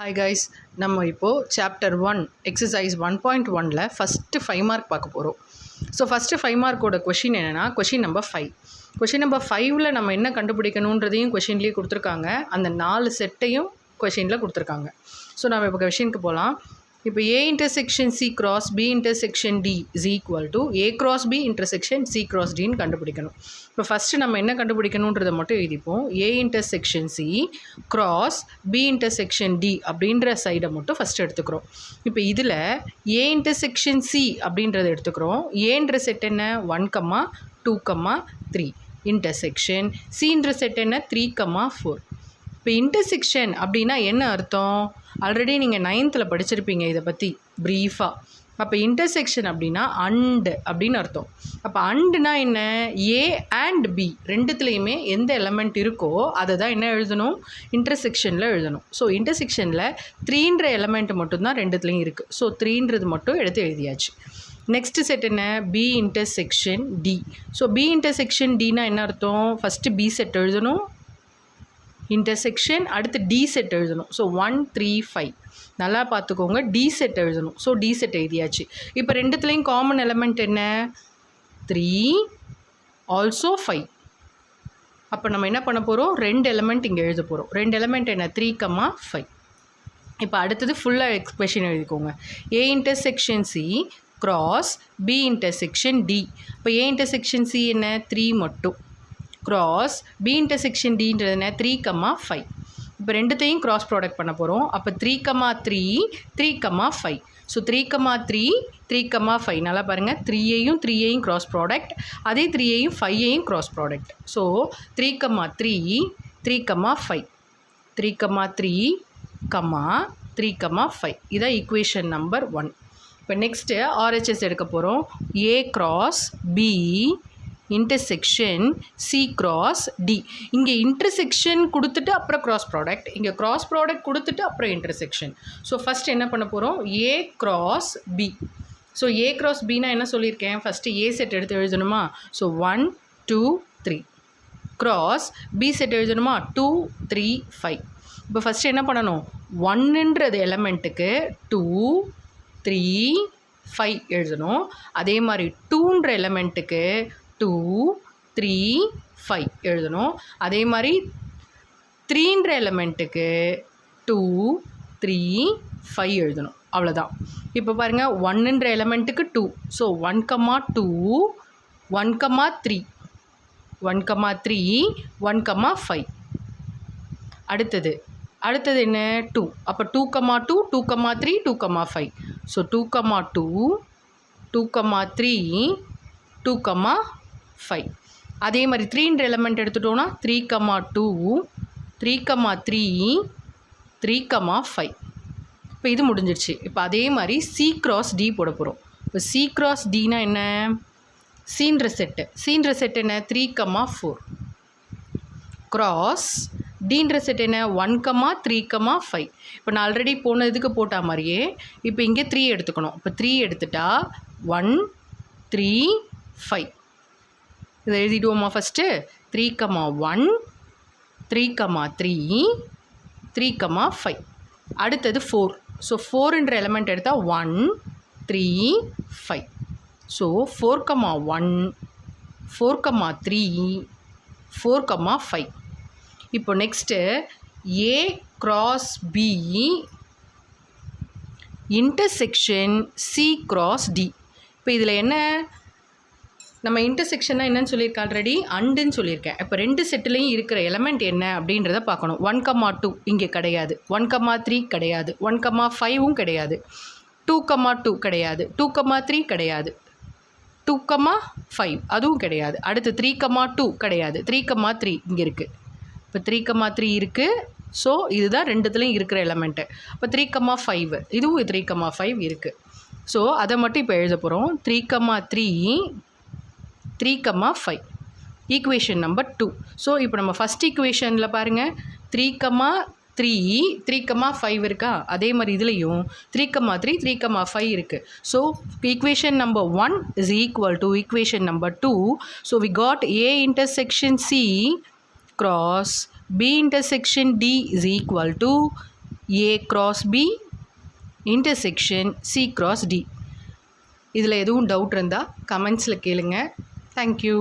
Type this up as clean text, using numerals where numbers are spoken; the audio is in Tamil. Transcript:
ஹாய் கைஸ், நம்ம இப்போது சாப்டர் 1 எக்ஸசைஸ் 1.1ல் ஃபஸ்ட்டு 5 மார்க் பார்க்க போகிறோம். ஸோ ஃபஸ்ட்டு 5 மார்க்கோட கொஷின் என்னென்னா கொஷின் நம்பர் 5. கொஷின் நம்பர் 5ல் நம்ம என்ன கண்டுபிடிக்கணுன்றதையும் கொஷின்லேயே கொடுத்துருக்காங்க. அந்த 4 செட்டையும் கொஷினில் கொடுத்துருக்காங்க. ஸோ நம்ம இப்போ கொஷினுக்கு போகலாம். இப்போ A intersection C cross B intersection D is equal to A cross B intersection C cross Dன்னு கண்டுபிடிக்கணும். இப்போ ஃபஸ்ட்டு நம்ம என்ன கண்டுபிடிக்கணுன்றதை மட்டும் எழுதிப்போம். A intersection C cross B intersection D அப்படின்ற சைடை மட்டும் ஃபஸ்ட்டு எடுத்துக்கிறோம். இப்போ இதில் A இன்டர்செக்ஷன் C அப்படின்றத எடுத்துக்கிறோம். ஏன்ற செட் என்ன 1, 2, 3 இன்டர்செக்ஷன். Cன்ற செட் என்ன 3, 4. இப்போ இன்டர்செக்ஷன் அப்படின்னா என்ன அர்த்தம்? ஆல்ரெடி நீங்கள் 9th படிச்சிருப்பீங்க இதை பற்றி ப்ரீஃபாக. அப்போ இன்டர்செக்ஷன் அப்படின்னா அண்ட் அப்படின்னு அர்த்தம். அப்போ அண்டுனா என்ன? ஏ அண்ட் பி ரெண்டுத்துலேயுமே எந்த எலமெண்ட் இருக்கோ அதை தான் என்ன எழுதணும்? இன்டர்செக்ஷனில் எழுதணும். ஸோ இன்டர்செக்ஷனில் 3ன்ற எலமெண்ட் மட்டும்தான் ரெண்டுத்துலேயும் இருக்குது. ஸோ 3ன்றது மட்டும் எடுத்து எழுதியாச்சு. நெக்ஸ்ட்டு செட் என்ன? B intersection D. So B intersection டினா என்ன அர்த்தம்? ஃபஸ்ட்டு பி செட் எழுதணும், இன்டர்செக்ஷன், அடுத்து டி செட் எழுதணும். ஸோ 1, 3, 5 நல்லா பார்த்துக்கோங்க. டி செட் எழுதணும். ஸோ டி செட் எழுதியாச்சு. இப்போ ரெண்டுத்துலேயும் காமன் எலமெண்ட் என்ன? 3 ஆல்சோ 5. அப்போ நம்ம என்ன பண்ண போகிறோம்? 2 எலமெண்ட் இங்கே எழுத போகிறோம். 2 எலமெண்ட் என்ன? 3, 5. இப்போ அடுத்தது ஃபுல்லாக எக்ஸ்பிரஷன் எழுதிக்கோங்க. A intersection C cross B intersection D. இப்போ ஏ இன்டர்செக்ஷன் சி என்ன? 3 மட்டும். கிராஸ் பி இன்டர்செக்ஷன் டின்றது என்ன? 3, 5. இப்போ ரெண்டுத்தையும் கிராஸ் ப்ராடக்ட் பண்ண போகிறோம். அப்போ 3, 3, 3, 5. ஸோ 3, 3, 3, 5 நல்லா பாருங்கள். 3ஐயும் 3ஐயும் கிராஸ் ப்ராடக்ட், அதே 3ஐயும் 5ஐயும் கிராஸ் ப்ராடக்ட். ஸோ 3, 3, 3, 5. 3, 3, 3, 5 இதான் ஈக்குவேஷன் நம்பர் 1. இப்போ நெக்ஸ்ட்டு ஆர்ஹெச்எஸ் எடுக்க போகிறோம். A cross B intersection C cross D. இங்கே இன்டர்செக்ஷன் கொடுத்துட்டு அப்புறம் கிராஸ் ப்ராடக்ட், இங்கே கிராஸ் ப்ராடக்ட் கொடுத்துட்டு அப்புறம் இன்டர்செக்ஷன். ஸோ ஃபஸ்ட் என்ன பண்ண போகிறோம்? A cross B. So A cross பின்னா என்ன சொல்லியிருக்கேன்? ஃபஸ்ட்டு ஏ செட் எடுத்து எழுதணுமா? ஸோ 1, 2, 3 கிராஸ் பி செட் எழுதணுமா? 2, 3, 5. இப்போ ஃபஸ்ட்டு என்ன பண்ணணும்? 1ன்றது எலமெண்ட்டுக்கு 2, 3, 5 எழுதணும். அதே மாதிரி 2ன்ற எலமெண்ட்டுக்கு 2, 3, 5 எழுதணும். அதே மாதிரி 3ன்ற எலமெண்ட்டுக்கு 2, 3, 5 எழுதணும். அவ்வளோதான். இப்போ பாருங்கள், 1ன்ற எலமெண்ட்டுக்கு 2. ஸோ 1, 2, 1, 3, 1, 3, 1, 5. அடுத்தது என்ன? 2. அப்போ 2, 2, 2, 3, 2, 5. ஸோ 2, 2, 2, 3, 2, 5. அதே மாதிரி 3ன்ற எலமெண்ட் எடுத்துட்டோன்னா 3, 2, 3, 3, 3, 5. இப்போ இது முடிஞ்சிடுச்சு. இப்போ அதே மாதிரி சி கிராஸ் டி போட போகிறோம். இப்போ சி கிராஸ் டினா என்ன? சீன்ற செட்டு என்ன? 3, 4 கிராஸ் டீன்ற செட் என்ன? 1, 3, 5. இப்போ நான் ஆல்ரெடி போன இதுக்கு போட்ட மாதிரியே இப்போ இங்கே 3 எடுத்துக்கணும். இப்போ 3 எடுத்துட்டா 1, 3, 5 இதை எழுதிடுவோமா? ஃபஸ்ட்டு 3, 1, 3, 3, 3, 5. அடுத்தது 4. ஸோ 4ன்ற எலமெண்ட் எடுத்தால் 1, 3, 5. ஸோ 4, 1, 4, 3, 4, 5. இப்போ next A cross B intersection C cross D. இப்போ இதில் என்ன? நம்ம இன்டர்செக்ஷன்னா என்னன்னு சொல்லியிருக்கேன் ஆல்ரெடி? அண்டுன்னு சொல்லியிருக்கேன். இப்போ 2 செட்டுலேயும் இருக்கிற எலமெண்ட் என்ன அப்படின்றத பார்க்கணும். 1, 2 இங்கே கிடையாது, 1, 3 கிடையாது, 1, 5வும் கிடையாது, 2, 2 கிடையாது, 2, 3 கிடையாது, 2, 5 அதுவும் கிடையாது. அடுத்து 3, 2 கிடையாது, 3, 3 இங்கே இருக்குது. இப்போ 3, 3 இருக்குது. ஸோ இதுதான் ரெண்டுத்துலேயும் இருக்கிற எலமெண்ட்டு. இப்போ 3, 5 இதுவும் 3, 5 இருக்குது. ஸோ அதை மட்டும் இப்போ எழுத போகிறோம். 3, 3, 3, 5 ஈக்குவேஷன் நம்பர் 2. ஸோ இப்போ நம்ம ஃபஸ்ட் ஈக்குவேஷனில் பாருங்கள் 3, 3, 3, 5 இருக்கா? அதே மாதிரி இதுலேயும் 3, 3, 3, 5 இருக்குது. So equation number 1 is equal to equation number 2. So we got A intersection C cross B intersection D is equal to A cross B intersection C cross D. இதில் எதுவும் டவுட் இருந்தால் கமெண்ட்ஸில் கேளுங்க. தேங்க்யூ.